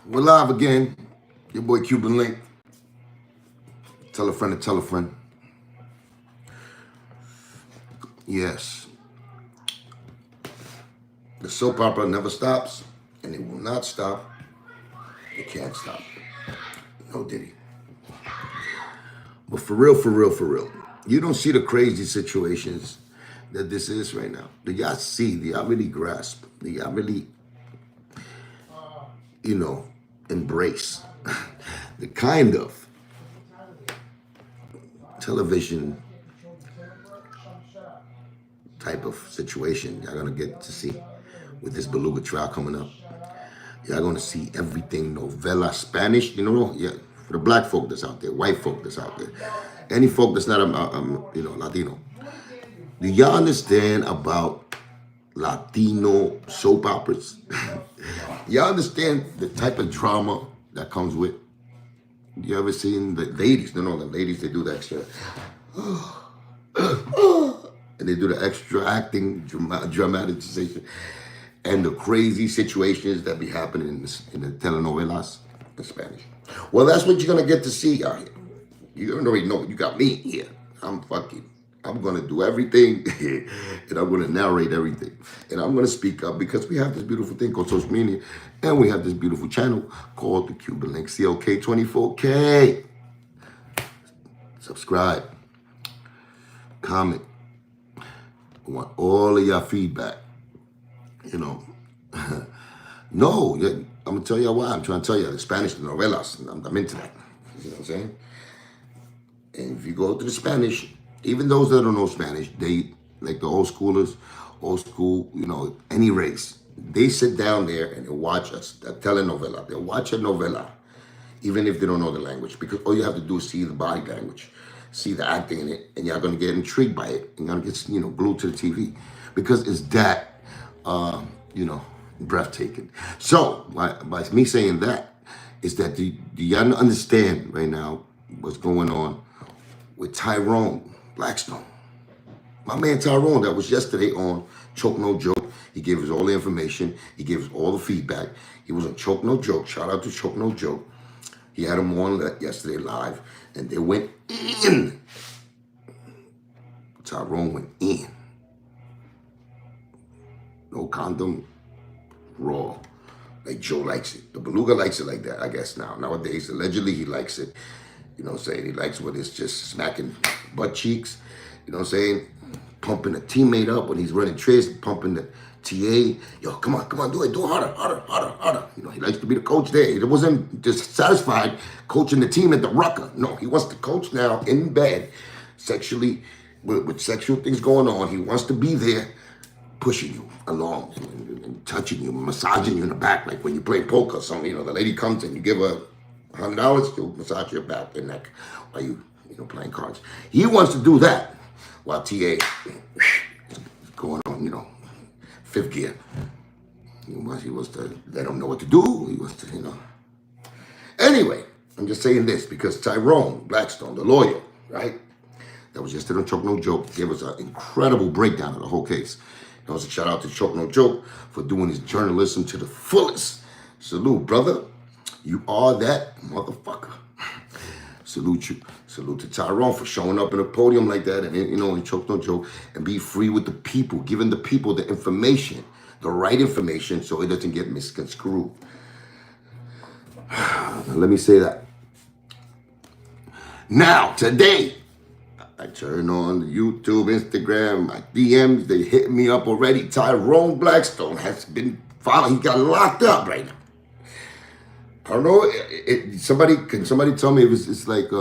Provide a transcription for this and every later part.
We're live again. Your boy Cuban Link. Tell a friend to tell a friend. Yes. The soap opera never stops, and it will not stop. It can't stop. No Diddy. But for real, you don't see the crazy situations that this is right now. Do y'all see? Do y'all really grasp? Do y'all really, embrace the kind of television type of situation y'all gonna get to see with this Beluga trial coming up? Y'all gonna see everything novela Spanish, yeah, for the black folk that's out there, white folk that's out there, any folk that's not Latino. Do y'all understand about Latino soap operas? Y'all understand the type of drama that comes with? You ever seen the ladies? The ladies, they do the extra, and they do the extra acting, dramatization, and the crazy situations that be happening in the telenovelas in Spanish. Well, that's what you're gonna get to see out here. You already know you got me here. I'm gonna do everything, and I'm gonna narrate everything, and I'm gonna speak up because we have this beautiful thing called social media, and we have this beautiful channel called the Cuban Link CLK24K. Subscribe, comment. I want all of your feedback. No, I'm gonna tell you why. I'm trying to tell you the Spanish novelas. I'm into that. You know what I'm saying? And if you go to the Spanish, even those that don't know Spanish, they, like the old schoolers, any race, they sit down there and they watch us, a telenovela. They'll watch a novela, even if they don't know the language, because all you have to do is see the body language, see the acting in it, and you're going to get intrigued by it. You're going to get, glued to the TV, because it's that, breathtaking. So, by me saying that, is that do y'all understand right now what's going on with Tyrone, Blackstone? My man Tyrone, that was yesterday on Choke No Joke. He gave us all the information. He gave us all the feedback. He was on Choke No Joke. Shout out to Choke No Joke. He had him on yesterday live, and they went in. Tyrone went in. No condom, raw. Like Joe likes it. The Beluga likes it like that, I guess now. Nowadays, allegedly, he likes it. You know what I'm saying? He likes when it's just smacking butt cheeks. You know what I'm saying? Pumping a teammate up when he's running trace, pumping the TA. Yo, come on, do it harder. He likes to be the coach there. He wasn't just satisfied coaching the team at the rucker. No, he wants to coach now in bed, sexually, with sexual things going on. He wants to be there, pushing you along and touching you, massaging you in the back, like when you play poker. The lady comes and you give her $100, he'll massage your back and neck while you playing cards. He wants to do that while TA is going on, fifth gear. He wants to let him know what to do. He wants to, Anyway, I'm just saying this because Tyrone Blackstone, the lawyer, right? That was yesterday on Choke No Joke, gave us an incredible breakdown of the whole case. And also shout out to Choke No Joke for doing his journalism to the fullest. Salute, brother. You are that motherfucker. Salute you. Salute to Tyrone for showing up in a podium like that and, and Choke No Joke and be free with the people, giving the people the information, the right information so it doesn't get misconstrued. Let me say that. Now, today, I turn on the YouTube, Instagram, my DMs, they hit me up already. Tyrone Blackstone has been followed. He got locked up right now. I don't know. Can somebody tell me if it's like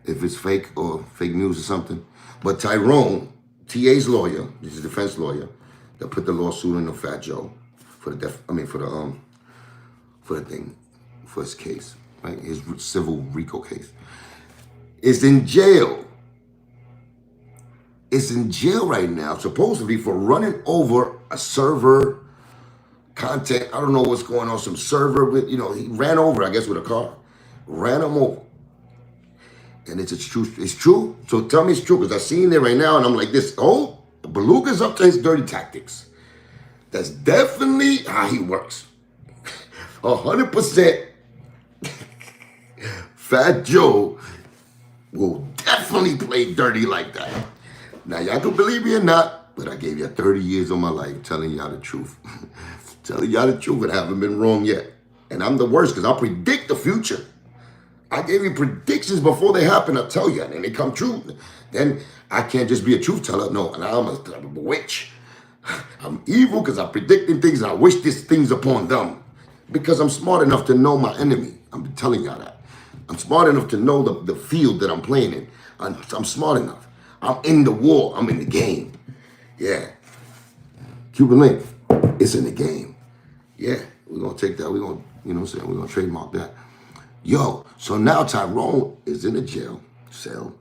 if it's fake or fake news or something? But Tyrone, TA's lawyer, he's a defense lawyer, that put the lawsuit in the Fat Joe for his case, right? His civil RICO case, is in jail. Is in jail right now, supposedly for running over a server. Content, I don't know what's going on, some server with, he ran over, I guess, with a car. Ran him over. And it's true. It's true. So tell me it's true, because I seen it right now, and I'm like this, Beluga's up to his dirty tactics. That's definitely how he works. 100% Fat Joe will definitely play dirty like that. Now, y'all can believe me or not, but I gave you 30 years of my life telling y'all the truth. Telling y'all the truth and I haven't been wrong yet. And I'm the worst because I'll predict the future. I gave you predictions before they happen, I'll tell you, and they come true. Then I can't just be a truth teller. No, and I'm a witch. I'm evil because I'm predicting things and I wish these things upon them. Because I'm smart enough to know my enemy. I'm telling y'all that. I'm smart enough to know the field that I'm playing in. I'm smart enough. I'm in the war. I'm in the game. Yeah. Cuban link. It's in the game. Yeah. We're going to take that. We're going to, you know what I'm saying? We're going to trademark that. Yo, so now Tyrone is in a jail cell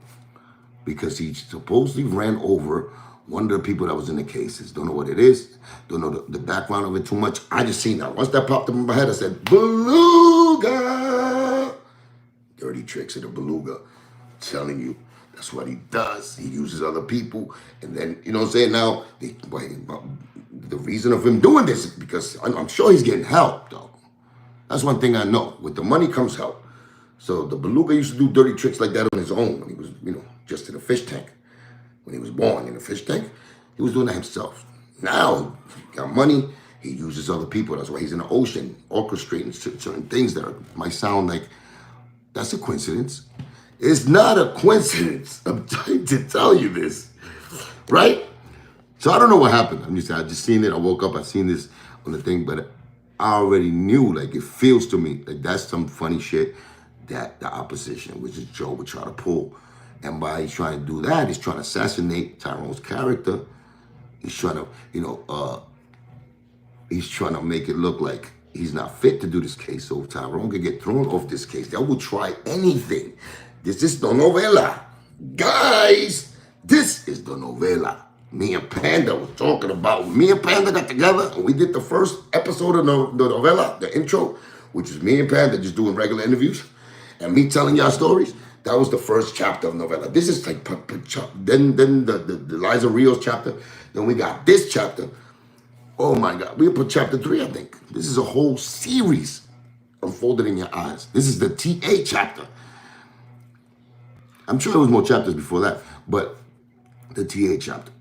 because he supposedly ran over one of the people that was in the cases. Don't know what it is. Don't know the background of it too much. I just seen that. Once that popped up in my head, I said, Beluga. Dirty tricks of the Beluga. I'm telling you, that's what he does. He uses other people. And then, you know what I'm saying? Now, the reason of him doing this is because I'm sure he's getting help, though. That's one thing I know. With the money comes help. So the Beluga used to do dirty tricks like that on his own when he was, just in a fish tank. When he was born in a fish tank, he was doing that himself. Now, he got money, he uses other people. That's why he's in the ocean, orchestrating certain things that might sound like that's a coincidence. It's not a coincidence. I'm trying to tell you this, right? So I don't know what happened. I just seen it. I woke up, I seen this on the thing, but I already knew, like, it feels to me like that's some funny shit that the opposition, which is Joe, would try to pull. And by trying to do that, he's trying to assassinate Tyrone's character. He's trying to, he's trying to make it look like he's not fit to do this case. So Tyrone could get thrown off this case. They will try anything. This is the novela. Guys, this is the novela. Me and Panda was talking about, me and Panda got together and we did the first episode of the novela, the intro, which is me and Panda just doing regular interviews and me telling y'all stories. That was the first chapter of novela. This is like, then the Liza Rios chapter. Then we got this chapter. Oh my God, we put chapter 3, I think. This is a whole series unfolded in your eyes. This is the TA chapter. I'm sure there was more chapters before that, but the TA chapter.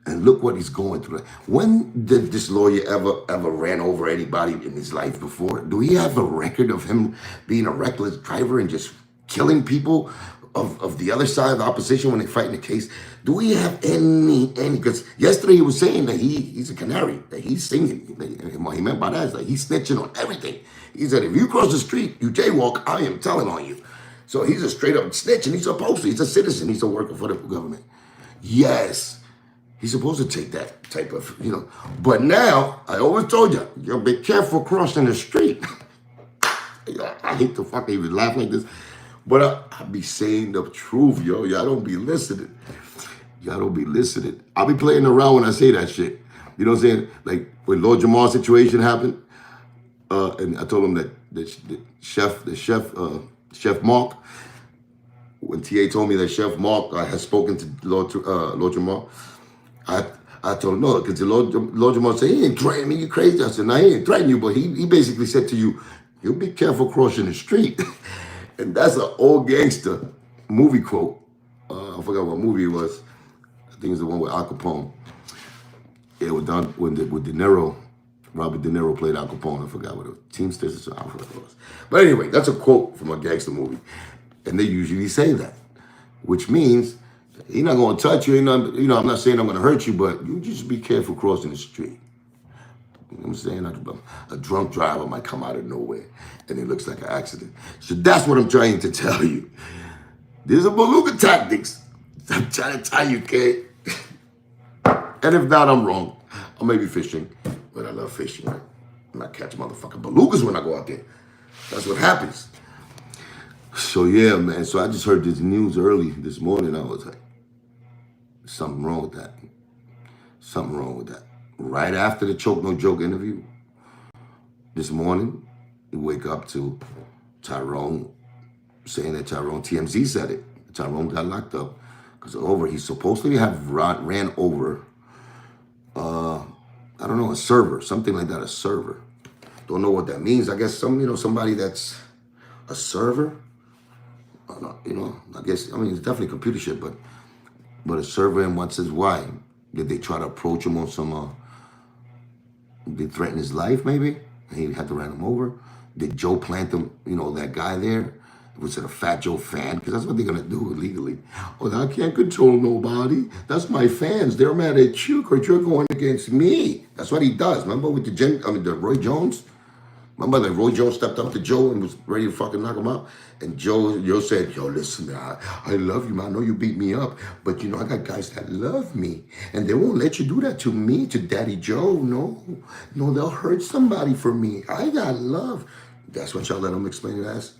And look what he's going through. When did this lawyer ever ran over anybody in his life before? Do he have a record of him being a reckless driver and just killing people of the other side of the opposition when they fight in the case? Do we have any? Because yesterday he was saying that he's a canary, that he's singing. What he meant by that is like he's snitching on everything. He said, if you cross the street, you jaywalk, I am telling on you. So he's a straight up snitch and he's supposed to. He's a citizen. He's a worker for the government. Yes. He's supposed to take that type of, But now, I always told you, you'll be careful crossing the street. I hate to fucking even laugh like this. But I be saying the truth, yo. Y'all don't be listening. Y'all don't be listening. I'll be playing around when I say that shit. You know what I'm saying? Like when Lord Jamal's situation happened, and I told him that the Chef Mark, when TA told me that Chef Mark had spoken to Lord Jamal, I told him no, because Lord Jamal said, he ain't threatening me, you crazy. I said, no, he ain't threatening you, but he basically said to you, you'll be careful crossing the street. And that's an old gangster movie quote. I forgot what movie it was. I think it's the one with Al Capone. It was done with De Niro. Robert De Niro played Al Capone. I forgot what it was. Teamsters or something. I forgot what it was. But anyway, that's a quote from a gangster movie. And they usually say that, which means he's not going to touch you. I'm not saying I'm going to hurt you, but you just be careful crossing the street. You know what I'm saying? A drunk driver might come out of nowhere and it looks like an accident. So that's what I'm trying to tell you. These are beluga tactics. I'm trying to tell you, kid. And if not, I'm wrong. I may be fishing, but I love fishing, right? And I catch motherfucking belugas when I go out there. That's what happens. So yeah, man. So I just heard this news early this morning. I was like, something wrong with that. Something wrong with that. Right after the Choke No Joke interview, this morning, you wake up to Tyrone saying that TMZ said it. Tyrone got locked up because he supposedly have ran over, I don't know, a server, something like that, a server. Don't know what that means. I guess somebody that's a server. I guess, it's definitely computer shit, but a server, and what's his why? Did they try to approach him on some, they threaten his life maybe? And he had to run him over? Did Joe plant them, that guy there? Was it a Fat Joe fan? Because that's what they're going to do illegally. Oh, I can't control nobody. That's my fans. They're mad at you because you're going against me. That's what he does. Remember with the Roy Jones? Remember that Roy Jones stepped up to Joe and was ready to fucking knock him out? And Joe said, yo, listen, man, I love you, man. I know you beat me up, but I got guys that love me. And they won't let you do that to me, to Daddy Joe. No, they'll hurt somebody for me. I got love. That's what y'all let him explain it as.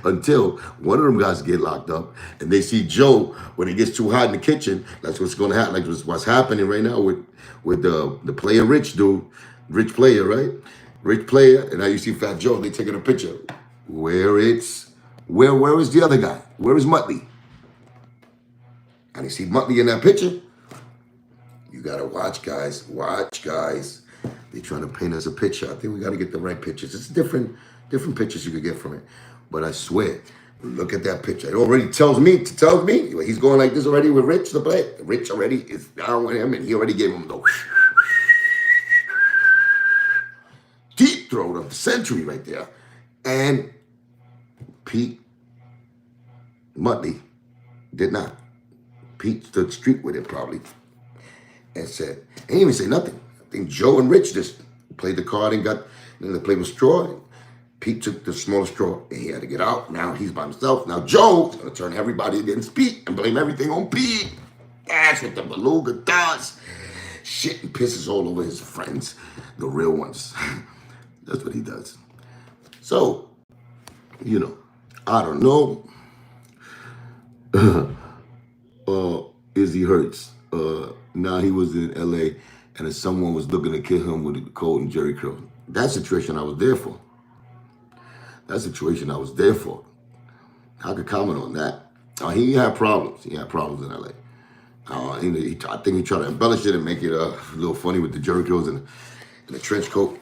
Until one of them guys get locked up and they see Joe when it gets too hot in the kitchen. That's what's going to happen. Like what's happening right now with the player Rich dude. Rich player, right? Rich player. And now you see Fat Joe. They taking a picture. Where is the other guy? Where is Muttley? And you see Muttley in that picture. You got to watch, guys. Watch, guys. They trying to paint us a picture. I think we got to get the right pictures. It's different pictures you could get from it. But I swear, look at that picture. It already tells me he's going like this already with Rich the play. Rich already is down with him, and he already gave him the deep throat of the century right there. And Pete Muttley did not. Pete stood street with it probably and said, ain't even say nothing. I think Joe and Rich just played the card and they played with straw. Pete took the smallest straw and he had to get out. Now he's by himself. Now Joe's going to turn everybody against Pete and blame everything on Pete. That's what the Beluga does. Shit and pisses all over his friends, the real ones. That's what he does. So, I don't know. Izzy Hurts. Now he was in LA and someone was looking to kill him with a cold and jerry curl. That situation I was there for. I could comment on that. He had problems. He had problems in LA. I think he tried to embellish it and make it a little funny with the jerry curls and the trench coat.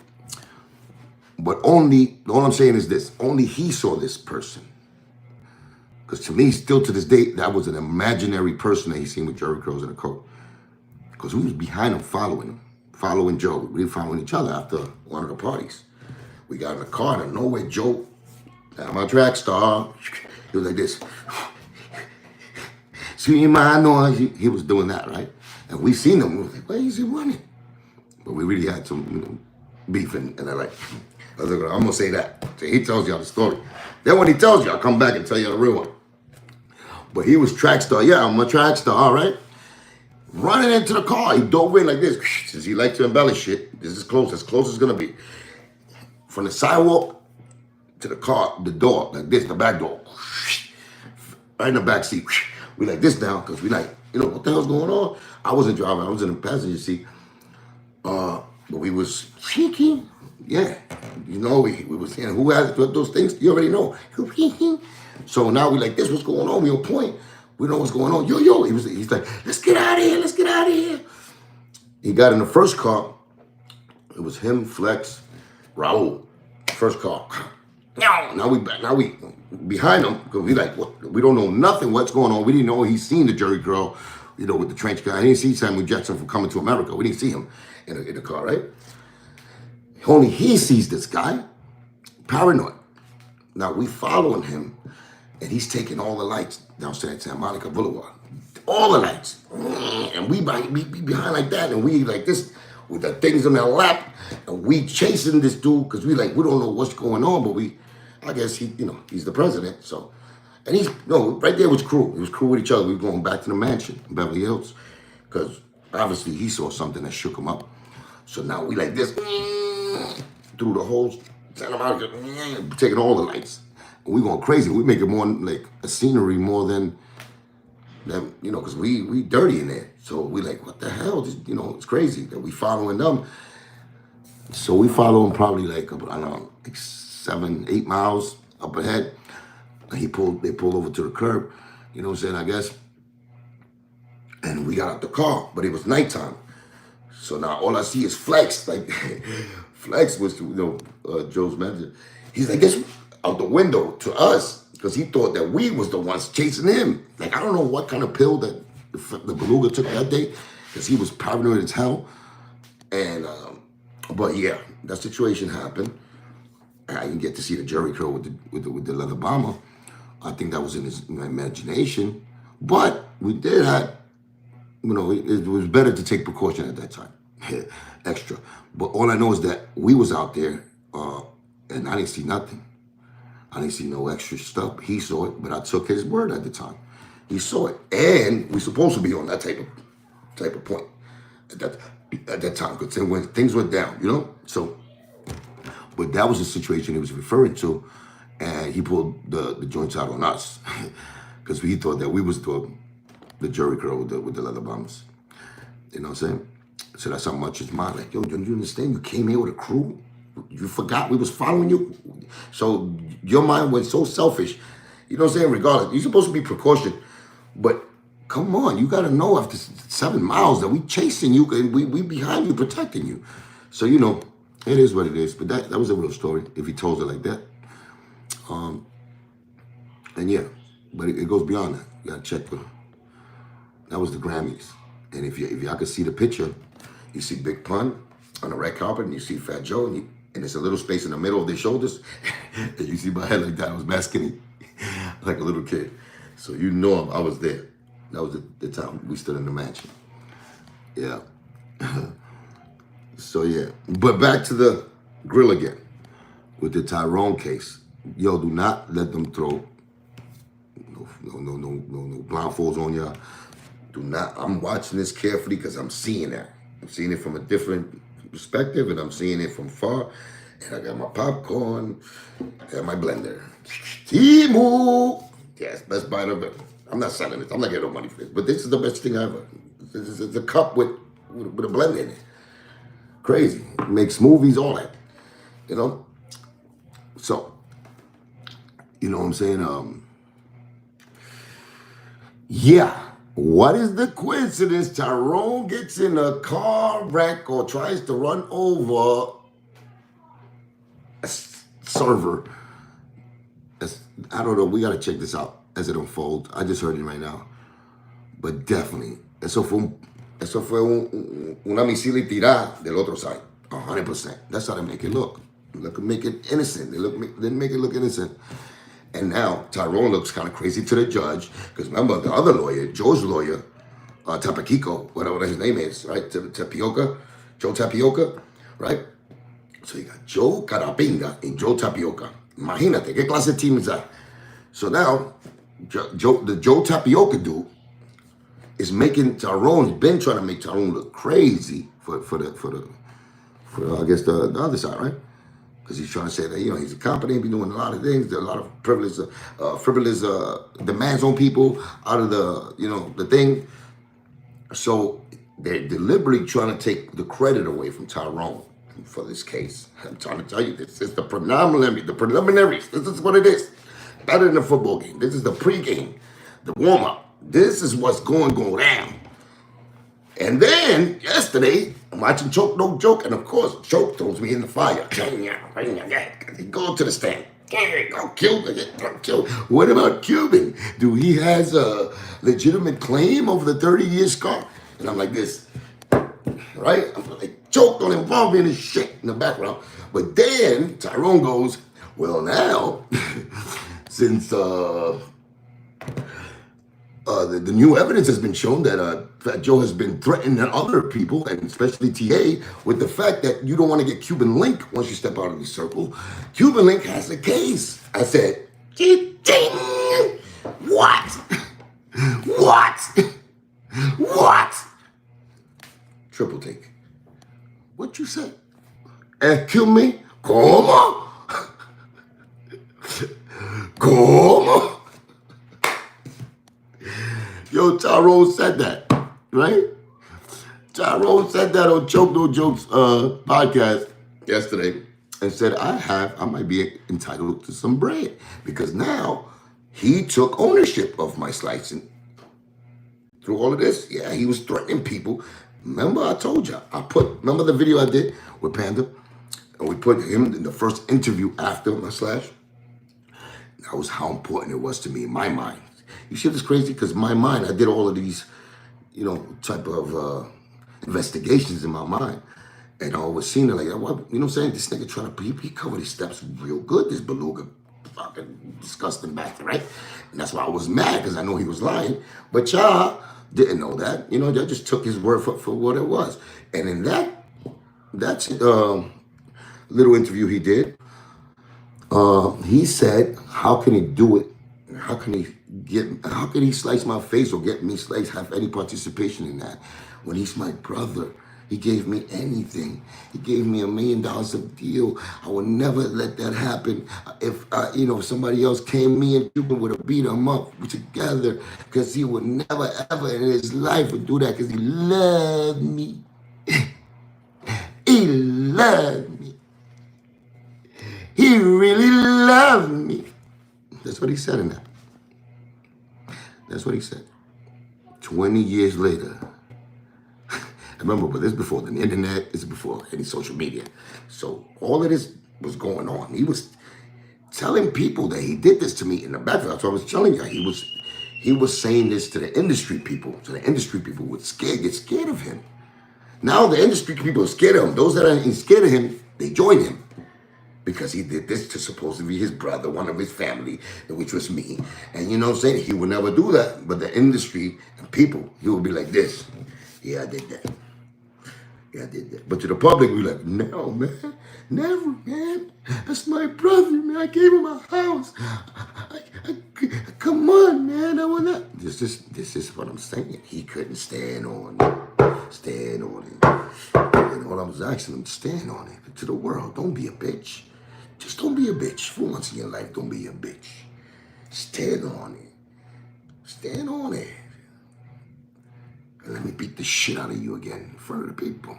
But all I'm saying is this, only he saw this person. Because to me, still to this day, that was an imaginary person that he seen with jerry curls and a coat. Because we was behind him, following Joe. We were following each other after one of the parties. We got in the car, and nowhere Joe, I'm a track star. He was like this. See my noise. He was doing that, right? And we seen him. We was like, why is he running? But we really had some beef in LA. I'm going to say that. So he tells y'all the story. Then when he tells you, I'll come back and tell you the real one. But he was track star. Yeah, I'm a track star, all right? Running into the car. He dove in like this. Since he likes to embellish shit, this is as close as it's going to be. From the sidewalk to the car, the door, like this, the back door. Right in the back seat. We like this now, because we like, what the hell's going on? I wasn't driving. I was in the passenger seat. But we was shaking. Yeah. We was saying, who has those things? You already know. So now we like this, what's going on? We on point. We know what's going on. Yo. He's like, let's get out of here. He got in the first car. It was him, Flex, Raul. First car. Now we behind him because we like, what? We don't know nothing what's going on. We didn't know he's seen the Jerry girl, with the trench guy. I didn't see Samuel Jackson from Coming to America. We didn't see him in the car, right? Only he sees this guy, paranoid. Now we following him, and he's taking all the lights down Santa Monica Boulevard. All the lights. And we behind like that, and we like this with the things in our lap, and we chasing this dude because we don't know what's going on, but I guess he's the president, so. And right there was crew. It was crew with each other. We were going back to the mansion in Beverly Hills because obviously he saw something that shook him up. So now we like this through the whole Santa Monica, taking all the lights. And we going crazy. We make it more like a scenery more than because we dirty in there. So we like, what the hell? It's crazy that we following them. So we follow him probably like, I don't know, like 7-8 miles up ahead. And they pulled over to the curb, I guess. And we got out the car, but it was nighttime. So now all I see is Flex. Like Flex was, Joe's manager. He's like, guess out the window to us because he thought that we was the ones chasing him. Like I don't know what kind of pill that the Beluga took that day because he was paranoid as hell. And but yeah, that situation happened. I didn't get to see the Jerry curl with the leather bomber. I think that was in my imagination. But we did have, it was better to take precaution at that time, extra. But all I know is that we was out there, and I didn't see nothing. I didn't see no extra stuff. He saw it, but I took his word at the time. He saw it, and we supposed to be on that type of point at that time because when things went down, So, but that was the situation he was referring to, and he pulled the joints out on us because he thought that we was the jury curl with the leather bombers. You know what I'm saying? So that's how much is mine. Like, yo, don't you understand? You came here with a crew. You forgot we was following you. So your mind went so selfish. You know what I'm saying? Regardless, you're supposed to be precaution, but come on, you got to know after 7 miles that we chasing you and we behind you protecting you. So it is what it is. But that was a real story if he told it like that. And yeah, but it goes beyond that. You got to check that was the Grammys. And if y'all could see the picture, you see Big Pun on the red carpet, and you see Fat Joe, and there's a little space in the middle of their shoulders, and you see my head like that. I was mad skinny, like a little kid. So I was there. That was the time we stood in the mansion. Yeah. So yeah, but back to the grill again with the Tyrone case. Yo, do not let them throw no blindfolds on y'all. Do not. I'm watching this carefully because I'm seeing that. I'm seeing it from a different perspective, and I'm seeing it from far. And I got my popcorn and my blender. Timu. Yes, best buy ever. I'm not selling this. I'm not getting no money for this. But this is the best thing ever. This is a cup with a blender in it. Crazy. Make smoothies, all that. So, you know what I'm saying? Yeah. What is the coincidence? Tyrone gets in a car wreck or tries to run over a server. I don't know. We got to check this out as it unfolds. I just heard it right now. But definitely. Eso fue una misil tirada del otro side. 100%. That's how they make it look. Make it innocent. They make it look innocent. And now Tyrone looks kind of crazy to the judge because remember the other lawyer, Joe's lawyer, Tapakiko, whatever his name is, right? Tapioca, Joe Tapioca, right? So you got Joe Carapinga and Joe Tapioca. Imagínate, ¿qué clase de team is that? So now, the Joe Tapioca dude is making Tyrone's been trying to make Tyrone look crazy for I guess the other side, right? Because he's trying to say that he's a competent, be doing a lot of things, there are a lot of frivolous demands on people out of the thing. So they're deliberately trying to take the credit away from Tyrone for this case. I'm trying to tell you, this is the preliminaries. This is what it is. Better than a football game. This is the pregame, the warm up. This is what's going to go down. And then yesterday, I'm watching Choke No Joke, and of course, Choke throws me in the fire. He go to the stand. Go kill. What about Cuban? Do he has a legitimate claim over the 30-year scar? And I'm like this, right? I'm like, Choke don't involve me in this shit in the background. But then Tyrone goes, well now, since the new evidence has been shown that Fat Joe has been threatening other people, and especially TA, with the fact that you don't want to get Cuban Link once you step out of the circle. Cuban Link has a case. I said, ding! What? What? Triple take. What you say? Kill me? ¿Cómo? ¿Cómo? Yo, Tyrone said that, right? Tyrone said that on Choke No Jokes podcast yesterday and said, I might be entitled to some bread because now he took ownership of my slicing. Through all of this, yeah, he was threatening people. Remember I told you, remember the video I did with Panda? And we put him in the first interview after my slash? That was how important it was to me in my mind. You see this crazy? Because in my mind, I did all of these, type of investigations in my mind. And I always seen it like, what, you know what I'm saying? This nigga trying to, he covered his steps real good, this beluga fucking disgusting bastard, right? And that's why I was mad, because I know he was lying. But y'all didn't know that. They just took his word for what it was. And in that's little interview he did, he said, how can he do it? How can he slice my face or get me sliced, have any participation in that? When he's my brother, he gave me anything. He gave me $1 million of deal. I would never let that happen. If somebody else came, me and Cuban would have beat him up together, because he would never ever in his life would do that, because he loved me. He loved me. He really loved me. That's what he said in that. That's what he said. 20 years later. Remember, but this is before the internet, this is before any social media. So all of this was going on. He was telling people that he did this to me in the background. That's what I was telling you. He was saying this to the industry people. So the industry people would get scared of him. Now the industry people are scared of him. Those that ain't scared of him, they join him. Because he did this to supposedly be his brother, one of his family, which was me. And you know what I'm saying? He would never do that. But the industry and people, he would be like this. Yeah, I did that. Yeah, I did that. But to the public, we like, no, man. Never, man. That's my brother, man. I gave him a house. Come on, man. I will not. This is what I'm saying. He couldn't stand on it. Stand on it. And all I was asking him, stand on it. To the world, don't be a bitch. Just don't be a bitch. For once in your life, don't be a bitch. Stand on it. Stand on it. And let me beat the shit out of you again in front of the people.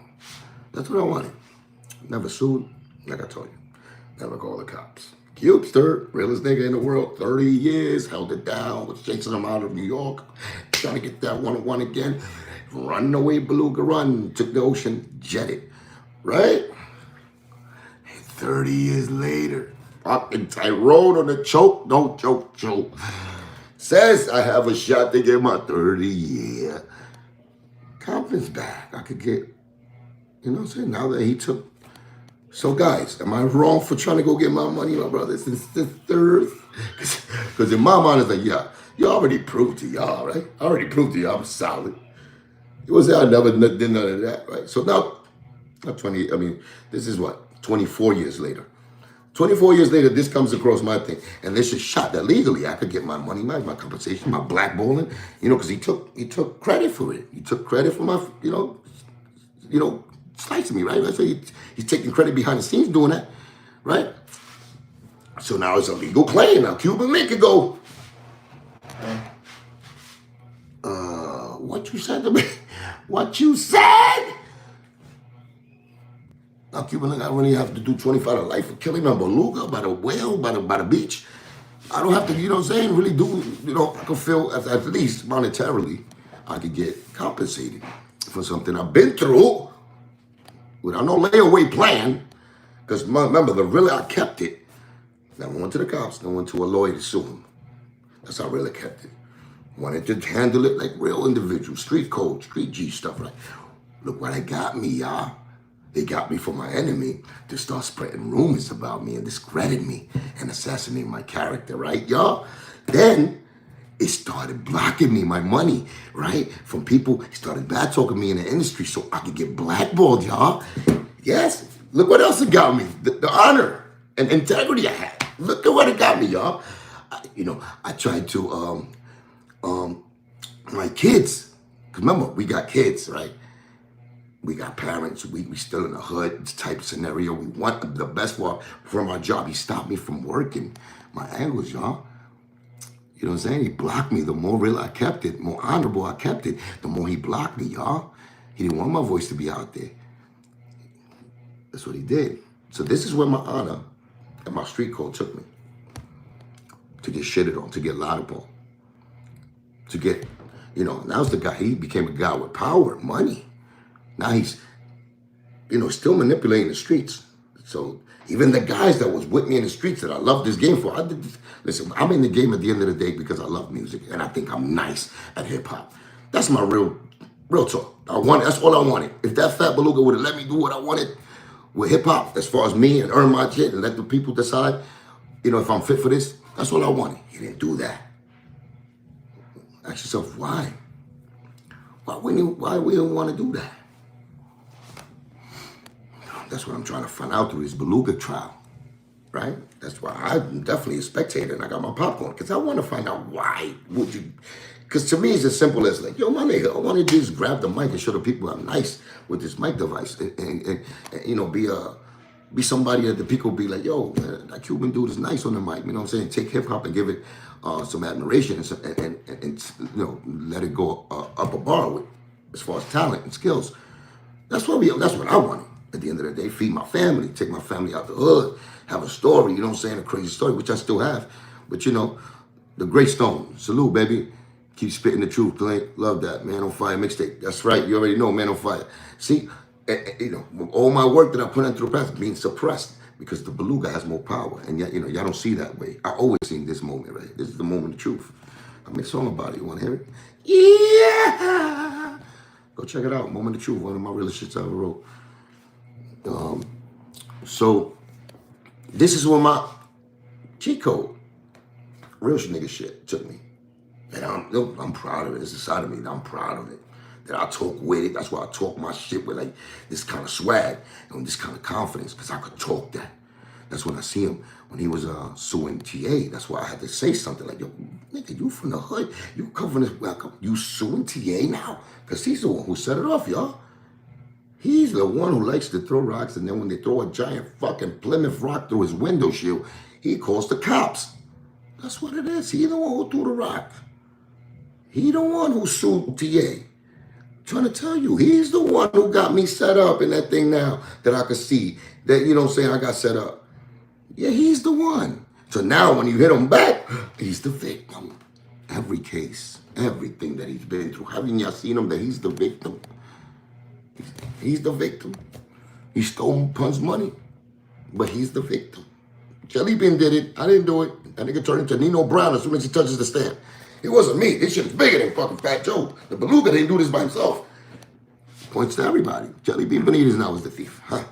That's what I wanted. Never sued, like I told you. Never called the cops. Cubester, realest nigga in the world, 30 years, held it down, was chasing him out of New York, trying to get that one-on-one again. Running away, beluga run, took the ocean, jetted, right? 30 years later, fucking Tyrone on the choke, don't choke. Says I have a shot to get my 30-year confidence back. I could get, you know what I'm saying? Now that he took. So guys, am I wrong for trying to go get my money, my brothers and sisters? Because in my mind, it's like, yeah, you already proved to y'all, right? I already proved to y'all I'm solid. It was I never did none of that, right? So now, this is what? 24 years later. 24 years later, this comes across my thing. And this is shot that legally I could get my money, my compensation, my blackballing, because he took credit for it. He took credit for my, slicing me, right? So he's taking credit behind the scenes doing that, right? So now it's a legal claim. Now Cuban Link could go, what you said to me? What you said? Now Cuban Link, I really have to do 25 to life for killing a beluga by the whale, by the beach. I don't have to, really do, I can feel at least monetarily, I could get compensated for something I've been through without no layaway plan. Because remember, I kept it. Never went to the cops, never went to a lawyer to sue him. That's how I really kept it. Wanted to handle it like real individuals, street code, street G stuff, right? Look what they got me, y'all. They got me for my enemy to start spreading rumors about me and discredit me and assassinate my character, right, y'all? Then it started blocking me, my money, right? From people, it started bad talking me in the industry so I could get blackballed, y'all. Yes, look what else it got me. The honor and integrity I had. Look at what it got me, y'all. I tried to, my kids, because remember, we got kids, right? We got parents, we still in the hood type scenario. We want the best from our job. He stopped me from working my angles, y'all. You know what I'm saying? He blocked me. The more real I kept it, more honorable I kept it, the more he blocked me, y'all. He didn't want my voice to be out there. That's what he did. So this is where my honor and my street code took me. To get shitted on, to get lied upon. To get, now's the guy, he became a guy with power, money. Now he's, still manipulating the streets. So even the guys that was with me in the streets that I love this game for, listen, I'm in the game at the end of the day because I love music and I think I'm nice at hip hop. That's my real talk. That's all I wanted. If that fat beluga would have let me do what I wanted with hip hop, as far as me and earn my shit and let the people decide, if I'm fit for this, that's all I wanted. He didn't do that. Ask yourself, why? Why we don't want to do that? That's what I'm trying to find out through this beluga trial, right? That's why I'm definitely a spectator and I got my popcorn because I want to find out why would you. Because to me, it's as simple as like, yo, my nigga, I want to just grab the mic and show the people I'm nice with this mic device and be somebody that the people be like, yo, man, that Cuban dude is nice on the mic. You know what I'm saying? Take hip hop and give it some admiration and let it go up a bar with as far as talent and skills. That's what I wanted. At the end of the day, feed my family, take my family out the hood, have a story, you know what I'm saying, a crazy story, which I still have. But the great stone, salute, baby. Keep spitting the truth, Clint. Love that. Man on Fire mixtape. That's right. You already know Man on Fire. See, all my work that I put into the past being suppressed because the beluga has more power. And yet, y'all don't see that way. I always seen this moment, right? This is the moment of truth. I made a song about it. You want to hear it? Yeah. Go check it out. Moment of Truth. One of my realest shits I ever wrote. So this is where my cheat code, real nigga shit took me. And I'm proud of it. It's a side of me that I'm proud of it. That I talk with it. That's why I talk my shit with like this kind of swag and this kind of confidence because I could talk that. That's when I see him when he was suing TA. That's why I had to say something like, yo, nigga, you from the hood. You come from this welcome. You suing TA now? Because he's the one who set it off, y'all. He's the one who likes to throw rocks, and then when they throw a giant fucking Plymouth rock through his window shield, he calls the cops. That's what it is. He the one who threw the rock. He the one who sued TA. I'm trying to tell you, he's the one who got me set up in that thing now that I could see. That, I got set up. Yeah, he's the one. So now when you hit him back, he's the victim. Every case, everything that he's been through. Haven't y'all seen him that he's the victim? He's the victim. He stole Pun's money, but he's the victim. Jelly Bean did it. I didn't do it. That nigga turned into Nino Brown as soon as he touches the stand. It wasn't me. This shit is bigger than fucking Fat Joe. The beluga didn't do this by himself. Points to everybody. Jelly Bean Benitez now is the thief. Huh?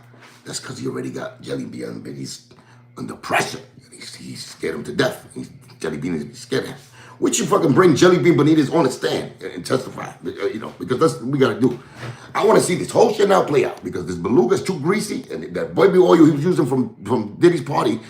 That's because he already got Jelly Bean Benitez under pressure. He scared him to death. Jelly Bean is scared of him. Which you fucking bring Jelly Bean Benitez on the stand and testify, because that's what we gotta do. I want to see this whole shit now play out because this beluga's too greasy and that baby oil he was using from Diddy's party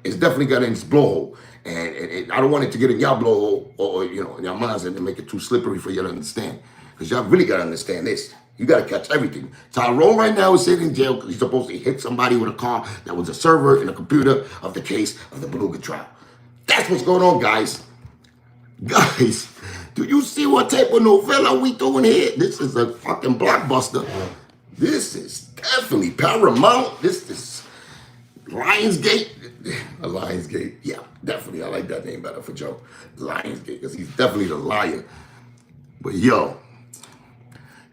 is definitely got in his blowhole. And I don't want it to get in y'all blowhole or in your minds and make it too slippery for you to understand. Because y'all really gotta understand this. You gotta catch everything. Tyrone right now is sitting in jail because he's supposed to hit somebody with a car that was a server in a computer of the case of the beluga trial. That's what's going on, guys. Guys, do you see what type of novella we doing here? This is a fucking blockbuster. This is definitely Paramount. This is Lionsgate. Lionsgate. Yeah, definitely. I like that name better for Joe. Lionsgate, because he's definitely the liar. But yo,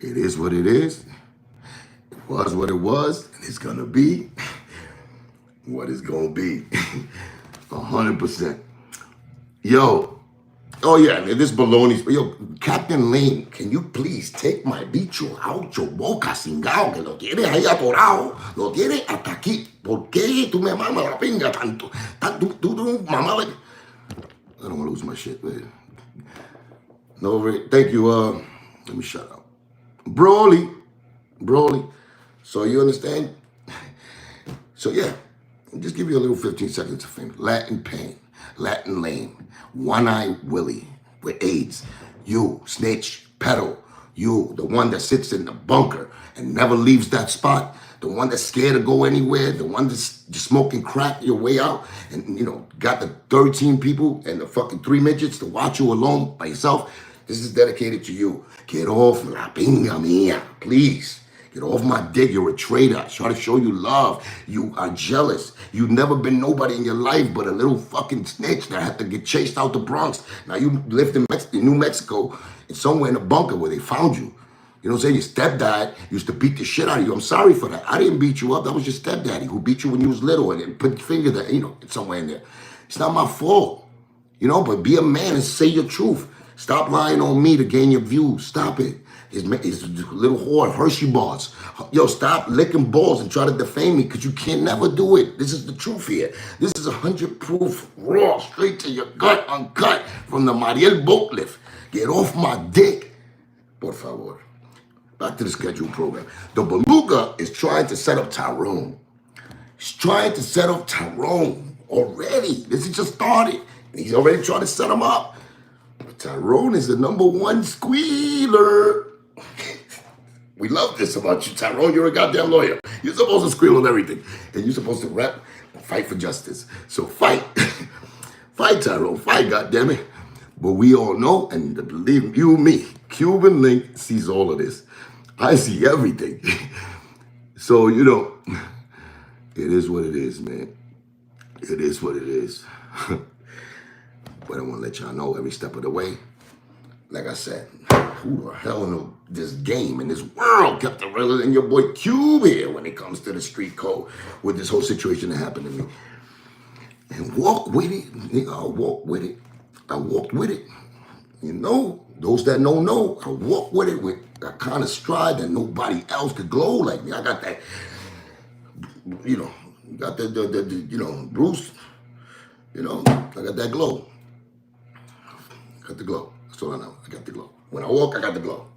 it is what it is. It was what it was. And it's gonna be what it's gonna be. 100%. Yo. Oh yeah, this baloney. Yo, Captain Lane, can you please take my bicho out your boca, cingao, que lo tienes ahí atorado, lo tienes hasta aquí. ¿Por qué tú me mamas la pinga tanto? Tú mamá. I don't want to lose my shit, man. No, thank you. Let me shut up. Broly. So you understand? So yeah, I'll just give you a little 15 seconds of fame. Latin Pain, Latin Lane, One Eye Willie with AIDS. You, snitch, pedo. You, the one that sits in the bunker and never leaves that spot. The one that's scared to go anywhere. The one that's just smoking crack your way out. And, got the 13 people and the fucking 3 midgets to watch you alone by yourself. This is dedicated to you. Get off la pinga mia, please. Get off my dick. You're a traitor. I try to show you love. You are jealous. You've never been nobody in your life but a little fucking snitch that had to get chased out the Bronx. Now you lived in New Mexico and somewhere in a bunker where they found you. You know what I'm saying? Your stepdad used to beat the shit out of you. I'm sorry for that. I didn't beat you up. That was your stepdaddy who beat you when you was little and put your finger there, somewhere in there. It's not my fault. But be a man and say your truth. Stop lying on me to gain your views. Stop it. His little whore, Hershey bars. Yo, stop licking balls and try to defame me because you can never do it. This is the truth here. This is 100 proof, raw, straight to your gut, uncut from the Mariel boat lift. Get off my dick. Por favor. Back to the scheduled program. The Beluga is trying to set up Tyrone. He's trying to set up Tyrone already. This has just started. He's already trying to set him up. But Tyrone is the #1 squealer. We love this about you, Tyrone. You're a goddamn lawyer. You're supposed to squeal on everything. And you're supposed to rep and fight for justice. So fight. Fight, Tyrone. Fight, goddammit. But we all know, and believe you me, Cuban Link sees all of this. I see everything. So, it is what it is, man. It is what it is. But I want to let y'all know every step of the way. Like I said, who the hell in this game, in this world, kept it realer than your boy Cube here when it comes to the street code with this whole situation that happened to me. And walk with it, nigga, I walk with it. I walked with it. Those that know, I walk with it with that kind of stride that nobody else could glow like me. I got that, got the Bruce, I got that glow. Got the glow. That's all I know. I got the glow. When I walk, I got the glow.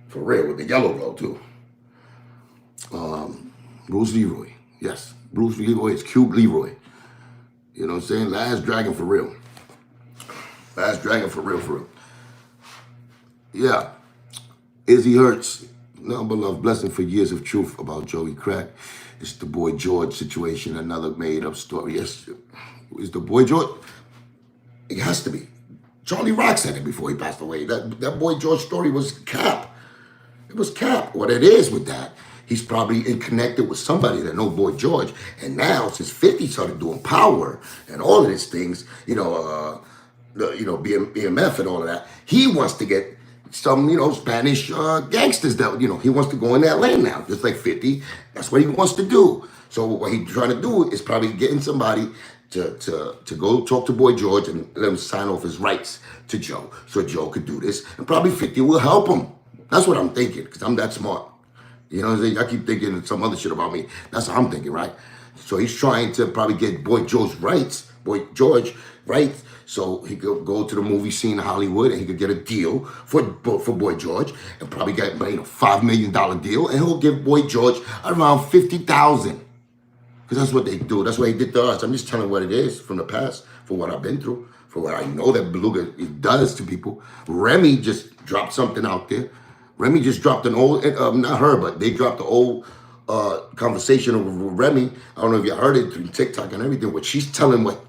For real, with the yellow glow, too. Bruce Leroy. Yes, Bruce Leroy is Cube Leroy. You know what I'm saying? Last Dragon for real. Last Dragon for real. Yeah. Izzy Hurts. Number love blessing for years of truth about Joey Crack. It's the Boy George situation, another made-up story. Yes, it's the Boy George. It has to be. Charlie Rock said it before he passed away. That Boy George story was cap. It was cap. What it is with that, he's probably connected with somebody that knows Boy George. And now, since 50 started doing Power and all of these things, BMF and all of that, he wants to get some, Spanish gangsters that, he wants to go in that lane now, just like 50. That's what he wants to do. So what he's trying to do is probably getting somebody to go talk to Boy George and let him sign off his rights to Joe, so Joe could do this, and probably 50 will help him. That's what I'm thinking, because I'm that smart. You know what I'm saying? I keep thinking some other shit about me. That's how I'm thinking, right? So he's trying to probably get Boy George rights, so he could go to the movie scene in Hollywood and he could get a deal for Boy George and probably get $5 million deal, and he'll give Boy George around 50,000. Because that's what they do. That's what he did to us. I'm just telling what it is from the past, for what I've been through, for what I know that Beluga does to people. Remy just dropped something out there. Remy just dropped an old, not her, but they dropped the old conversation of Remy. I don't know if you heard it through TikTok and everything, but she's telling what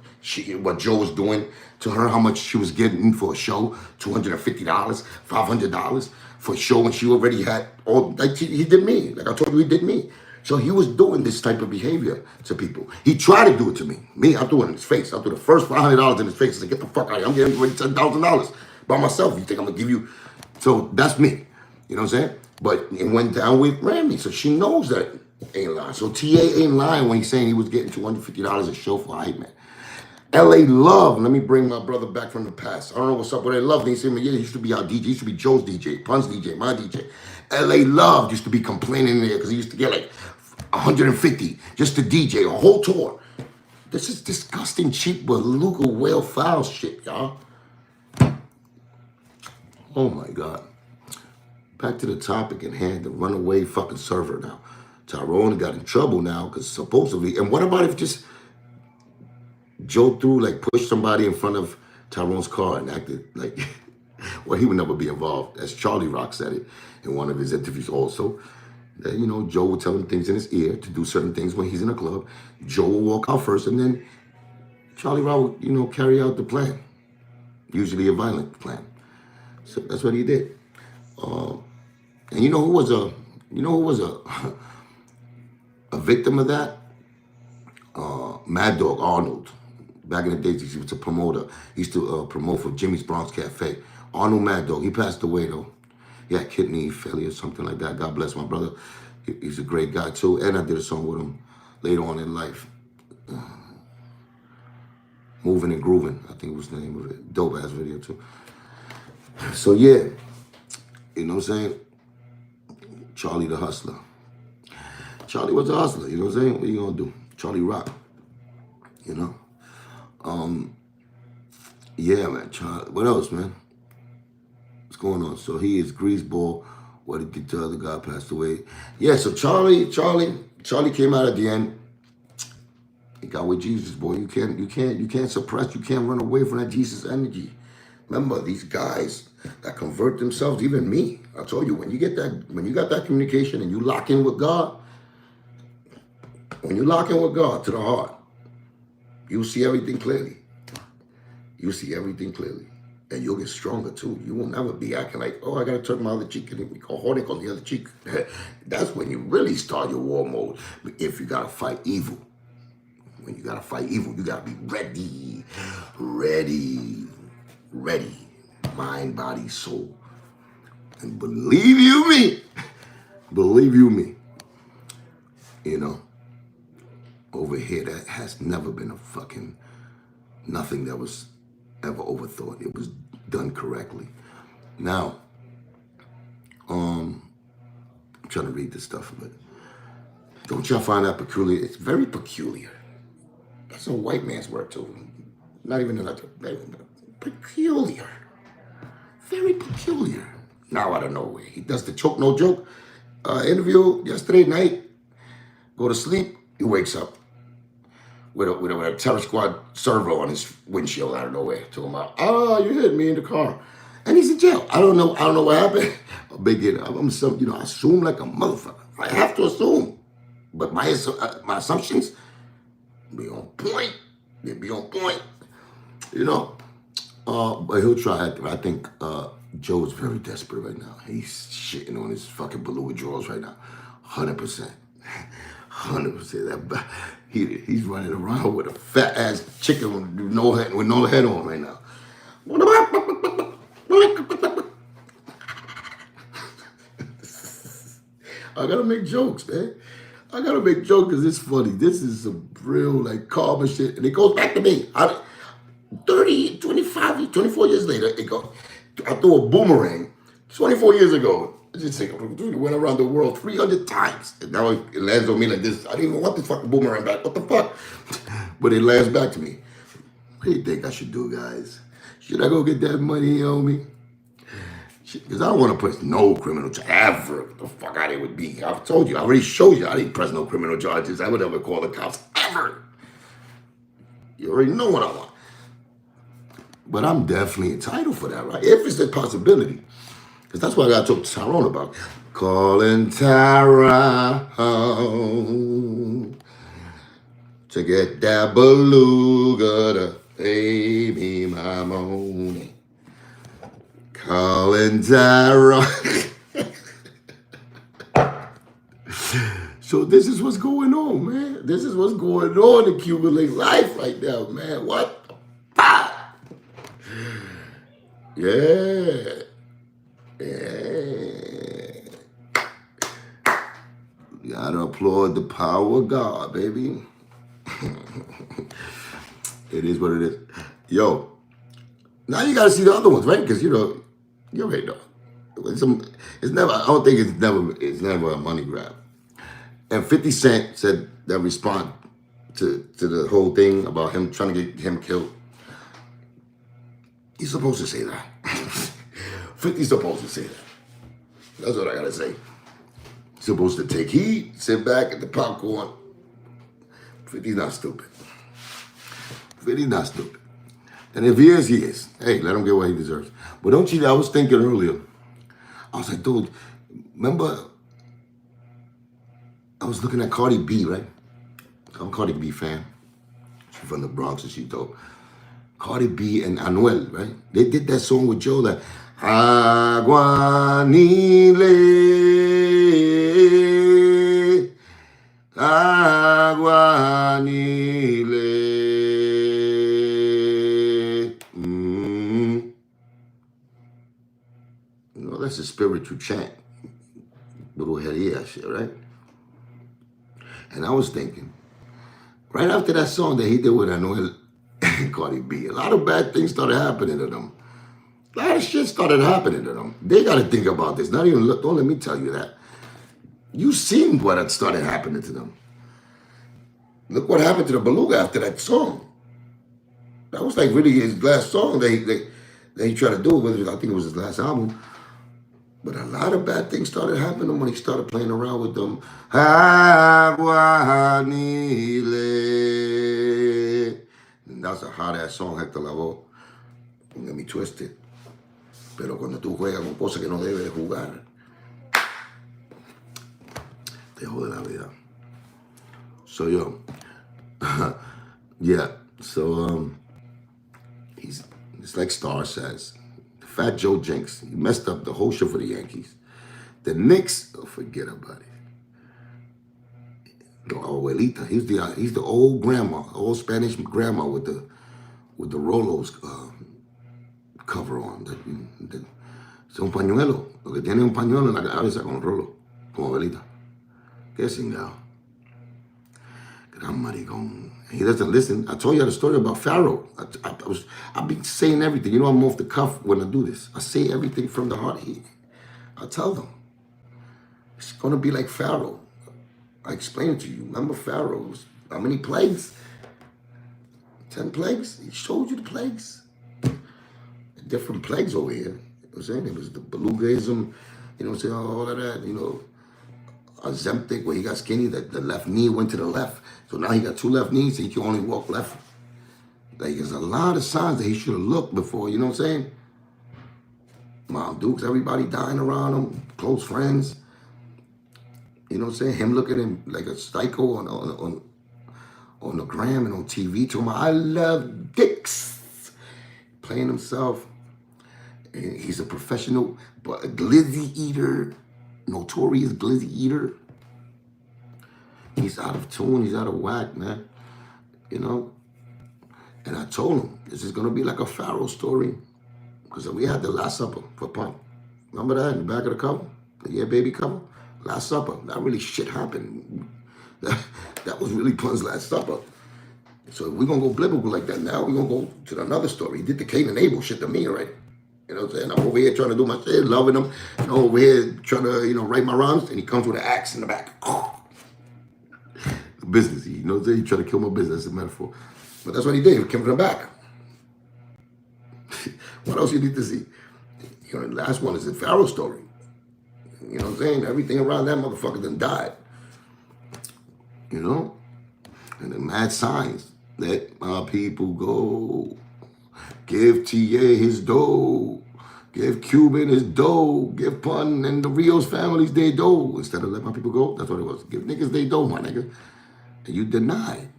Joe was doing to her, how much she was getting for a show, $250, $500 for a show, and she already had all, like he did me. Like I told you, he did me. So he was doing this type of behavior to people. He tried to do it to me. I threw it in his face. I threw the first $500 in his face. I said, get the fuck out of here. I'm getting ready $10,000 by myself. You think I'm going to give you? So that's me. You know what I'm saying? But it went down with Remy. So she knows that ain't lying. So TA ain't lying when he's saying he was getting $250 a show for Hype Man. LA Love, let me bring my brother back from the past. I don't know what's up with LA Love. They say, yeah, he used to be our DJ. He used to be Joe's DJ, Pun's DJ, my DJ. LA Love used to be complaining there because he used to get like 150 just to DJ a whole tour. This is disgusting, cheap Beluga Whale Files shit, y'all. Oh my God. Back to the topic at hand, the runaway fucking server now. Tyrone got in trouble now because supposedly, and what about if just Joe pushed somebody in front of Tyrone's car and acted like, well, he would never be involved, as Charlie Rock said it in one of his interviews also. That, Joe would tell him things in his ear to do certain things when he's in a club. Joe will walk out first, and then Charlie Rock would, carry out the plan. Usually a violent plan. So that's what he did. And you know who was a victim of that? Mad Dog Arnold. Back in the days, he was a promoter. He used to promote for Jimmy's Bronx Cafe. Arnold Mad Dog. He passed away though. He had kidney failure or something like that. God bless my brother. He's a great guy too. And I did a song with him later on in life. Moving and Grooving, I think was the name of it. Dope ass video too. So yeah, you know what I'm saying? Charlie the Hustler. Charlie was a hustler, you know what I'm saying? What are you gonna do? Charlie Rock, you know? Yeah, man. Charlie, what else, man? What's going on? So he is greaseball. What did he tell the other guy passed away? Yeah, so Charlie came out at the end. He got with Jesus, boy. You can't suppress, you can't run away from that Jesus energy. Remember, these guys that convert themselves, even me, I told you, when you got that communication and you lock in with God, when you lock in with God to the heart, you'll see everything clearly. You'll see everything clearly. And you'll get stronger too. You will never be acting like, oh, I gotta turn my other cheek and go horny on the other cheek. That's when you really start your war mode. If you gotta fight evil. When you gotta fight evil, you gotta be ready. Mind, body, soul. And believe you me, you know, over here, that has never been a fucking, nothing that was ever overthought. It was done correctly. Now, I'm trying to read this stuff, but don't y'all find that peculiar? It's very peculiar. That's a white man's word too. Not even another. Peculiar. Very peculiar. Now out of nowhere, he does the choke no joke interview yesterday night. Go to sleep. He wakes up with a terror squad servo on his windshield out of nowhere. Talking about, oh, you hit me in the car, and he's in jail. I don't know what happened. I assume like a motherfucker. I have to assume, but my assumptions be on point. They be on point, you know. But he'll try. I think Joe's very desperate right now. He's shitting on his fucking beluga drawers right now, 100%. 100%. He's running around with a fat ass chicken with no head on right now. I gotta make jokes, man. I gotta make jokes because it's funny. This is some real like karma shit, and it goes back to me. 30, 25, 24 years later, I threw a boomerang 24 years ago. I just think it went around the world 300 times. And now it lands on me like this. I didn't even want this fucking boomerang back. What the fuck? But it lands back to me. What do you think I should do, guys? Should I go get that money, homie? Because I don't want to press no criminal charge ever. What the fuck out of it would be? I've told you. I already showed you. I didn't press no criminal charges. I would never call the cops ever. You already know what I want. But I'm definitely entitled for that, right? If it's a possibility. Because that's what I got to talk to Tyrone about. Calling Tyrone to get that beluga to pay me my money. Calling Tyrone. So this is what's going on, man. This is what's going on in Cuban life right now, man. What the fuck? Yeah. You gotta applaud the power of God, baby. It is what it is. Yo, now you gotta see the other ones, right? Because you already know. It's never. I don't think it's never a money grab. And 50 Cent said that respond to the whole thing about him trying to get him killed. He's supposed to say that. 50's supposed to say that. That's what I gotta say. He's supposed to take heat, sit back at the popcorn. 50's not stupid. 50's not stupid. And if he is, he is. Hey, let him get what he deserves. But don't you, I was thinking earlier, I was like, dude, remember, I was looking at Cardi B, right? I'm a Cardi B fan. She's from the Bronx and she dope. Cardi B and Anuel, right? They did that song with Joe, like, Aguanile, Aguanile. You know, that's a spiritual to chant. Brujeria shit, right? And I was thinking, right after that song that he did with Anuel and Cardi B, a lot of bad things started happening to them. A lot of shit started happening to them. They got to think about this. Not even, don't let me tell you that. You seen what had started happening to them. Look what happened to the Beluga after that song. That was like really his last song that he tried to do. Whether I think it was his last album. But a lot of bad things started happening when he started playing around with them. Aguanile. And that's a hot ass song, Hector Lavoe. Don't get me twisted. Pero cuando tú juegas con cosas que no debes jugar, te jode la vida. So yo, yeah. So it's like Star says, Fat Joe Jinks, he messed up the whole shit for the Yankees. The Knicks, oh, forget about it. The abuelita, he's the old grandma, old Spanish grandma with the Rolos cover on. Es un pañuelo, lo que tiene un pañuelo en la cabeza con Rolo, como abuelita. Qué cingado. Gran maricón. He doesn't listen. I told you the story about Pharaoh. I've been saying everything. You know, I'm off the cuff when I do this. I say everything from the heart. I tell them. It's going to be like Pharaoh. I explained it to you. Remember Pharaoh? How many plagues? 10 plagues? He showed you the plagues. Different plagues over here. You know what I'm saying? It was the belugaism, you know what I'm saying? All of that, you know. Ozempic, where he got skinny, that the left knee went to the left. So now he got 2 left knees, so he can only walk left. Like, there's a lot of signs that he should have looked before, you know what I'm saying? Mom Dukes, everybody dying around him, close friends. You know what I'm saying? Him looking at him like a psycho on the gram and on TV, to him, I love dicks. Playing himself. And he's a professional, but a glizzy eater. Notorious glizzy eater. He's out of tune. He's out of whack, man. You know? And I told him, this is going to be like a Pharaoh story. Because we had the Last Supper for Pump. Remember that in the back of the cover? The Yeah Baby cover? Last Supper. That really shit happened. That was really Pun's Last Supper. So we're going to go biblical like that now. We're going to go to another story. He did the Cain and Abel shit to me already. You know what I'm saying? I'm over here trying to do my shit, loving him. You know, over here trying to, you know, write my rhymes, and he comes with an axe in the back. Business, you know what I'm saying? He tried to kill my business, that's a metaphor. But that's what he did. He came from the back. What else you need to see? You know, the last one is the Pharaoh story. You know what I'm saying? Everything around that motherfucker then died. You know? And the mad signs. Let my people go. Give TA his dough. Give Cuban his dough. Give Pun and the Rios families their dough. Instead of let my people go, that's what it was. Give niggas their dough, my nigga. And you denied.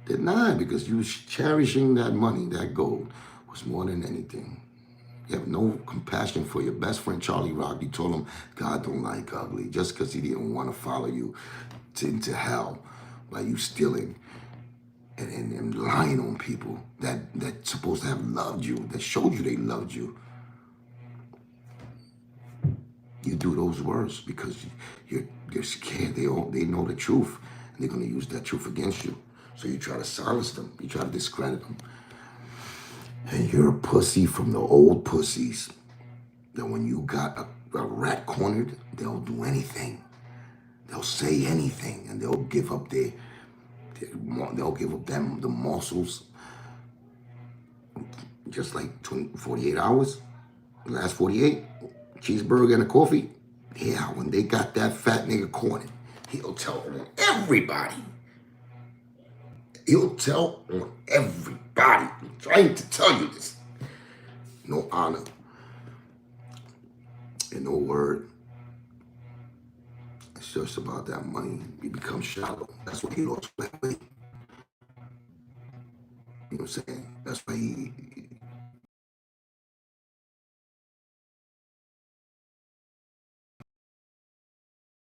Denied because you was cherishing that money, that gold, was more than anything. You have no compassion for your best friend, Charlie Rock. You told him God don't like ugly just because he didn't want to follow you into hell by you stealing and lying on people that's supposed to have loved you, that showed you they loved you. You do those words because you're scared. They know the truth, and they're going to use that truth against you. So you try to silence them. You try to discredit them. And you're a pussy from the old pussies that when you got a rat cornered, they'll do anything. They'll say anything, and they'll give up the muscles just like 48 hours. The last 48, cheeseburger and a coffee. Yeah, when they got that fat nigga cornered, he'll tell on everybody. He'll tell on everybody. I'm trying to tell you this. No honor and no word. It's just about that money. He becomes shallow. That's why he lost that weight. You know what I'm saying? That's why he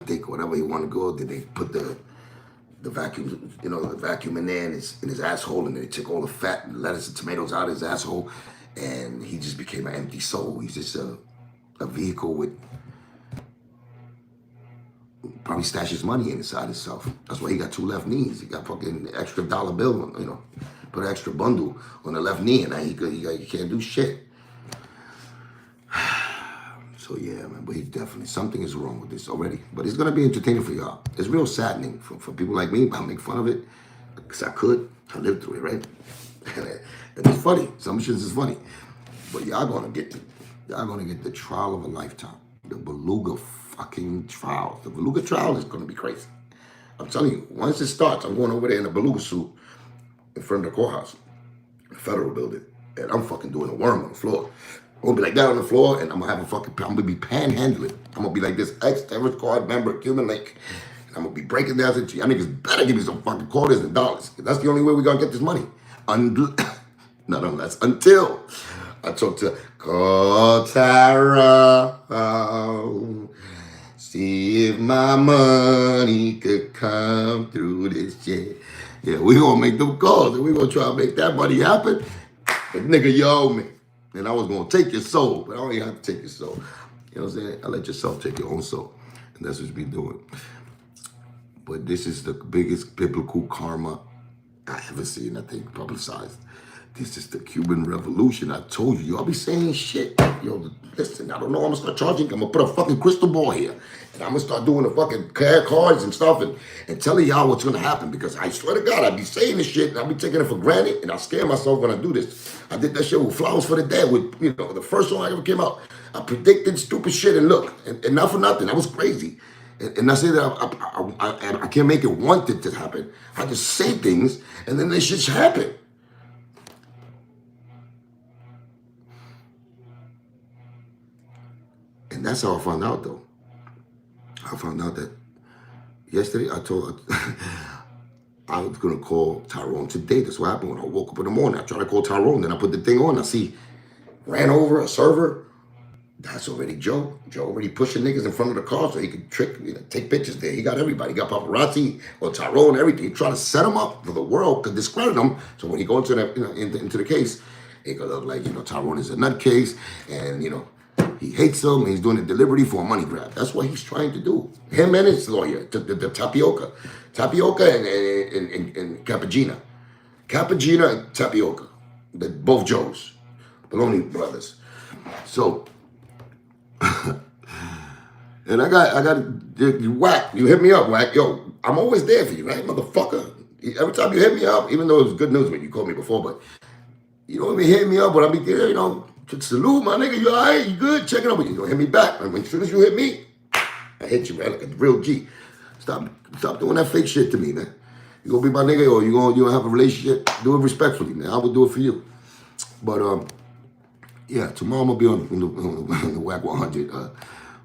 think whatever he want to go, did they put the vacuum, you know, the vacuum in there in his asshole, and they took all the fat and lettuce and tomatoes out of his asshole, and he just became an empty soul. He's just a vehicle with probably stashes money inside himself. That's why he got two left knees. He got fucking extra dollar bill, you know, put an extra bundle on the left knee, and now he can't do shit. So yeah, man, but he definitely, something is wrong with this already. But it's gonna be entertaining for y'all. It's real saddening for people like me. I'll make fun of it, because I could. I lived through it, right? And it's funny. Some shit is funny. But y'all gonna get the trial of a lifetime. The Beluga fucking trial. The Beluga trial is gonna be crazy. I'm telling you, once it starts, I'm going over there in a Beluga suit in front of the courthouse, the federal building, and I'm fucking doing a worm on the floor. I'm gonna be like that on the floor, and I'm gonna I'm gonna be panhandling. I'm gonna be like this ex-terrorist card member, Cuban link. And I'm gonna be breaking down to y'all niggas better give me some fucking quarters and dollars. That's the only way we're gonna get this money. Not unless, until I talk to Tyrone. See if my money could come through this shit. Yeah, we gonna make them calls, and we gonna try to make that money happen. But nigga, you owe me. And I was going to take your soul, but I don't even have to take your soul. You know what I'm saying? I let yourself take your own soul. And that's what you be doing. But this is the biggest biblical karma I ever seen, I think, publicized. This is the Cuban Revolution. I told you, y'all be saying shit. Yo, listen, I don't know. I'm going to start charging. I'm going to put a fucking crystal ball here. And I'm going to start doing the fucking cards and stuff and telling y'all what's going to happen. Because I swear to God, I be saying this shit and I be taking it for granted. And I scare myself when I do this. I did that shit with Flowers for the Dead. With, you know, the first song I ever came out. I predicted stupid shit and look. And not for nothing. That was crazy. And I say that I can't make it want it to happen. I just say things and then they shit happen. And that's how I found out, though. I found out that yesterday I was going to call Tyrone today. That's what happened when I woke up in the morning. I tried to call Tyrone. Then I put the thing on. I see ran over a server. That's already Joe. Joe already pushing niggas in front of the car so he could take pictures there. He got everybody. He got paparazzi or Tyrone, everything. He tried to set him up for the world to discredit him. So when he goes into into the case, it could look like, Tyrone is a nutcase and, he hates him, and he's doing it deliberately for a money grab. That's what he's trying to do. Him and his lawyer, the Tapioca. Tapioca and Capagina. Capagina and Tapioca. They're both Joes. Baloney brothers. So, and I got Whack. You hit me up, Whack. Yo, I'm always there for you, right, motherfucker? Every time you hit me up, even though it was good news when you called me before, but you don't even hit me up, but I'll be there, salute, my nigga, you all right? You good? Check it out, but you don't hit me back. And as soon as you hit me, I hit you, man, like a real G. Stop doing that fake shit to me, man. You gonna be my nigga, or you gonna have a relationship? Do it respectfully, man. I would do it for you. But yeah, tomorrow I'm gonna be on the Whack 100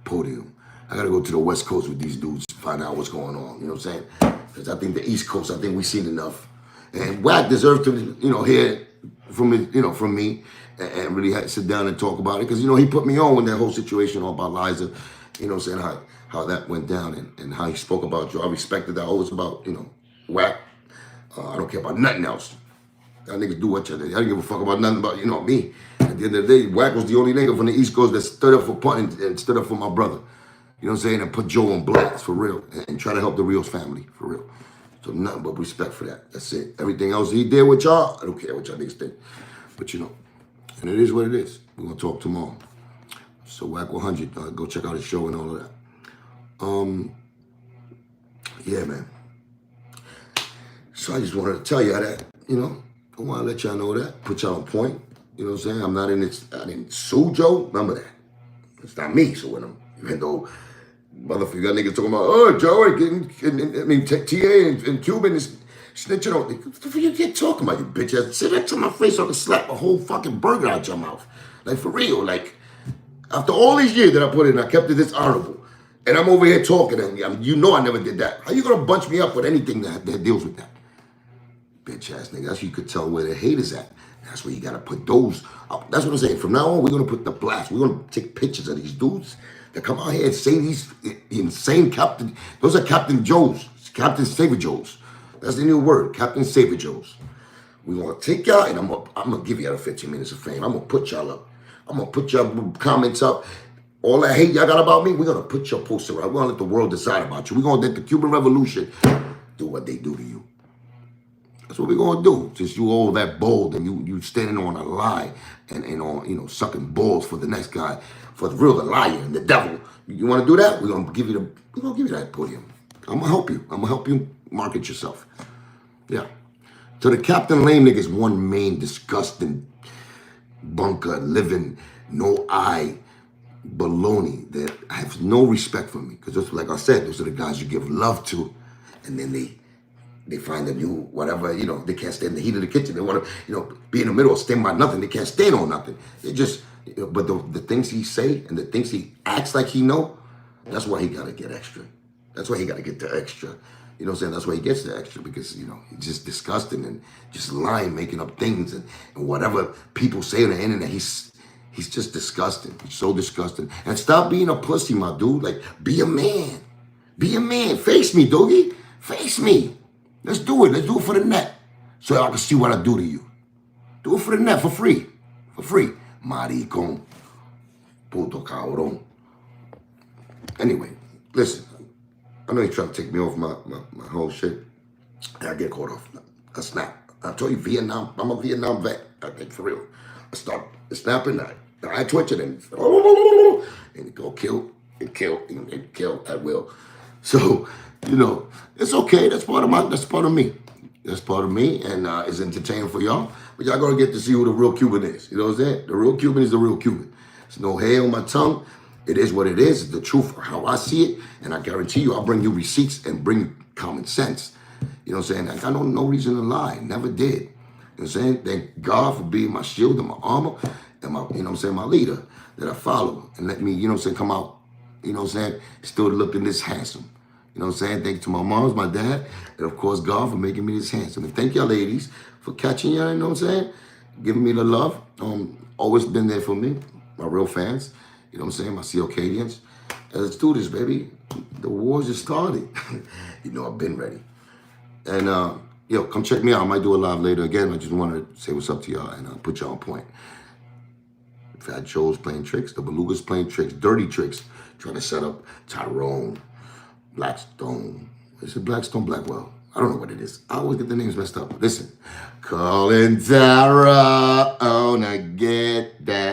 podium. I gotta go to the West Coast with these dudes to find out what's going on. You know what I'm saying? Because I think the East Coast, I think we've seen enough. And Whack deserves to, hear from from me. And really had to sit down and talk about it. Because, he put me on with that whole situation all about Liza, saying how that went down and how he spoke about you. I respected that always about, Whack. I don't care about nothing else. Y'all niggas do what y'all do. I don't give a fuck about nothing about, me. At the end of the day, Whack was the only nigga from the East Coast that stood up for Punt and stood up for my brother. You know what I'm saying? And put Joe on blast, for real. And try to help the Rios family, for real. So nothing but respect for that. That's it. Everything else he did with y'all, I don't care what y'all niggas think. But and it is what it is. We're going to talk tomorrow. So Whack 100, go check out his show and all of that. Yeah, man. So I just wanted to tell y'all that, I want to let y'all know that, put y'all on point. You know what I'm saying? I'm not in it. I didn't sue Joe. Remember that. It's not me suing him. Even though motherfucker got niggas talking about, Joe, TA and Cuban is snitching on. What the fuck you get talking about, you bitch ass? Sit that to my face so I can slap a whole fucking burger out your mouth. Like, for real. Like, after all these years that I put in, I kept it this honorable. And I'm over here talking, and I never did that. How you gonna bunch me up with anything that deals with that? Bitch ass nigga. That's where you could tell where the hate is at. That's where you gotta put those up. That's what I'm saying. From now on, we're gonna put the blast. We're gonna take pictures of these dudes that come out here and say these insane Captain. Those are Captain Joes. Captain Saver Joes. That's the new word, Captain Saver Joes. We're gonna take y'all, and I'm gonna give y'all the 15 minutes of fame. I'm gonna put y'all up. I'm gonna put y'all comments up. All that hate y'all got about me, we're going to put your poster out. We're going to let the world decide about you. We're going to let the Cuban Revolution do what they do to you. That's what we're going to do. Since you all that bold and you standing on a lie and on, sucking balls for the next guy, for the real, the liar and the devil. You want to do that? We're going to give you that podium. I'm going to help you. I'm going to help you market yourself. Yeah. So the Captain Lame nigga is one main disgusting bunker, living, no eye, baloney that have no respect for me. Because like I said, those are the guys you give love to, and then they find a new whatever, they can't stand the heat of the kitchen. They want to, be in the middle or stand by nothing. They can't stand on nothing. They just, but the things he say and the things he acts like he know, that's why he got to get extra. That's why he got to get the extra. You know what I'm saying? That's why he gets the extra, because, he's just disgusting and just lying, making up things and whatever people say on the internet, he's just disgusting. He's so disgusting. And stop being a pussy, my dude. Like, be a man. Be a man. Face me, doggy. Face me. Let's do it. Let's do it for the net. So I can see what I do to you. Do it for the net for free. For free. Maricón. Puto cabrón. Anyway, listen. I know you're trying to take me off my whole shit. I get caught off. I snap. I told you, Vietnam. I'm a Vietnam vet. I think for real. I start snapping. I twitch it and go kill and kill at will. So, it's okay. That's part of me. That's part of me, and it's entertaining for y'all. But y'all gonna get to see who the real Cuban is. You know what I'm saying? The real Cuban is the real Cuban. There's no hair on my tongue. It is what it is. It's the truth, how I see it, and I guarantee you, I'll bring you receipts and bring you common sense. You know what I'm saying? I got no reason to lie. Never did. You know what I'm saying? Thank God for being my shield and my armor and my leader that I follow and let me, come out, still looking this handsome. You know what I'm saying? Thank you to my moms, my dad, and of course God for making me this handsome. And thank y'all ladies for catching y'all, you know what I'm saying? Giving me the love. Always been there for me, my real fans. You know what I'm saying? My COCadians. And let's do this, baby. The war just started. I've been ready. And come check me out. I might do a live later again. I just wanted to say what's up to y'all and put y'all on point. Fat Joe's playing tricks. The Beluga's playing tricks. Dirty tricks. Trying to set up Tyrone. Blackstone. Is it Blackstone? Blackwell? I don't know what it is. I always get the names messed up. Listen. Calling Tyrone. I get that.